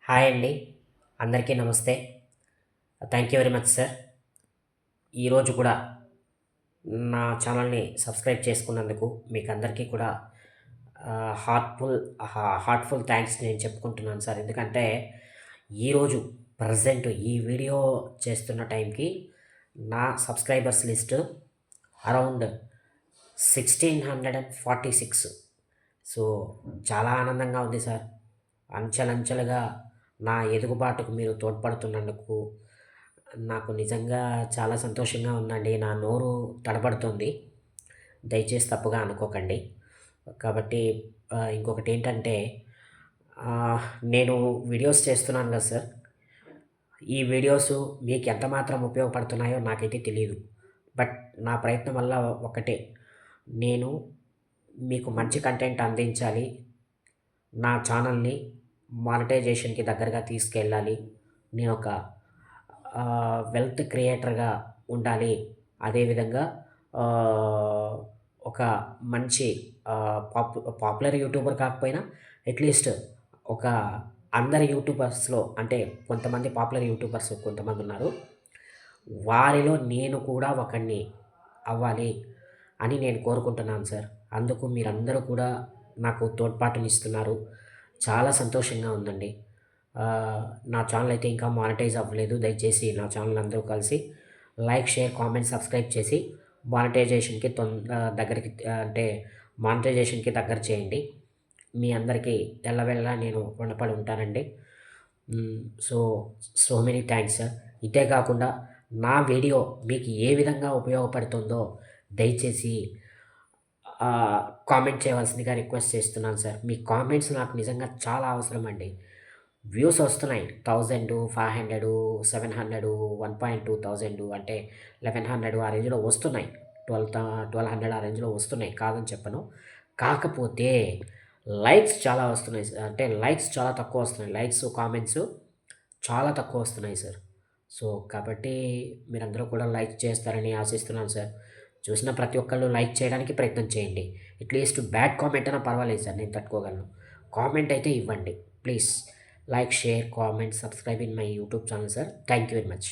Hi అండి. అందరికీ నమస్తే. Thank you very much sir. ఈరోజు కూడా నా ఛానల్‌ని సబ్స్క్రైబ్ చేసుకున్నందుకు మీకందరికీ కూడా హార్ట్‌ఫుల్ హార్ట్‌ఫుల్ థాంక్స్ నేను చెప్పుకుంటున్నాను సార్. ఎందుకంటే ఈరోజు ప్రెజెంట్ ఈ వీడియో చేస్తున్న టైంకి నా సబ్స్క్రైబర్స్ లిస్ట్ అరౌండ్ 1646. సో, చాలా ఆనందంగా ఉంది సార్. అంచెలంచెలుగా నా ఎదుగుబాటుకు మీరు తోడ్పడుతున్నందుకు నాకు నిజంగా చాలా సంతోషంగా ఉందండి. నా నోరు తడబడుతుంది. దయచేసి తప్పుగా అనుకోకండి. కాబట్టి ఇంకొకటేంటంటే నేను వీడియోస్ చేస్తున్నాను కదా సార్! ఈ వీడియోస్ మీకు ఎంత మాత్రం ఉపయోగపడుతున్నాయో నాకైతే తెలీదు. బట్ నా ప్రయత్నం వల్ల ఒకటే, నేను మీకు మంచి కంటెంట్ అందించాలి. నా ఛానల్‌ని మానిటైజేషన్‌కి దగ్గరగా తీసుకెళ్ళాలి. నేనొక వెల్త్ క్రియేటర్‌గా ఉండాలి. అదేవిధంగా ఆహ్, ఒక మంచి పాపులర్ యూట్యూబర్ కాకపోయినా అట్‌లీస్ట్ ఒక అందరి యూట్యూబర్స్‌లో అంటే కొంతమంది పాపులర్ యూట్యూబర్స్ కొంతమందున్నారు. వారిలో నేను కూడా ఒకడిని అవ్వాలి అని నేను కోరుకుంటున్నాను సార్. అందుకు మీరందరూ కూడా నాకు తోడ్పాటునిస్తున్నారు. చాలా సంతోషంగా ఉందండి. నా ఛానెల్ అయితే ఇంకా మానిటైజ్ అవ్వలేదు. దయచేసి నా ఛానెల్ అందరూ కలిసి లైక్, షేర్, కామెంట్, సబ్స్క్రైబ్ చేసి మానిటైజేషన్‌కి దగ్గరికి అంటే మానిటైజేషన్‌కి దగ్గర చేయండి. మీ అందరికీ ఎల్లవేళలా నేను రుణపడి ఉంటానండి. So, so many thanks sir. ఇదే కాకుండా నా వీడియో మీకు ఏ విధంగా ఉపయోగపడుతుందో దయచేసి కామెంట్ చేయవలసిందిగా రిక్వెస్ట్ చేస్తున్నాను సార్. మీ కామెంట్స్ నాకు నిజంగా చాలా అవసరమండి. వ్యూస్ వస్తున్నాయి. 1000, 500, 700, 1.2 థౌసండ్ అంటే 1100 ఆ రేంజ్‌లో వస్తున్నాయి. 1200 ఆ రేంజ్‌లో వస్తున్నాయి. కాదని చెప్పను. కాకపోతే లైక్స్ చాలా వస్తున్నాయి. అంటే లైక్స్ చాలా తక్కువ వస్తున్నాయి. లైక్స్, కామెంట్స్ చాలా తక్కువ వస్తున్నాయి సార్. సో, కాబట్టి మీరందరూ కూడా లైక్ చేస్తారని ఆశిస్తున్నాను సార్. చూసిన ప్రతి ఒక్కళ్ళు లైక్ చేయడానికి ప్రయత్నం చేయండి. అట్‌లీస్ట్ బ్యాడ్ కామెంట్ అన్నా పర్వాలేదు సార్, నేను తట్టుకోగలను. కామెంట్ అయితే ఇవ్వండి. Please like, share, comment, subscribe in my YouTube channel sir. Thank you very much.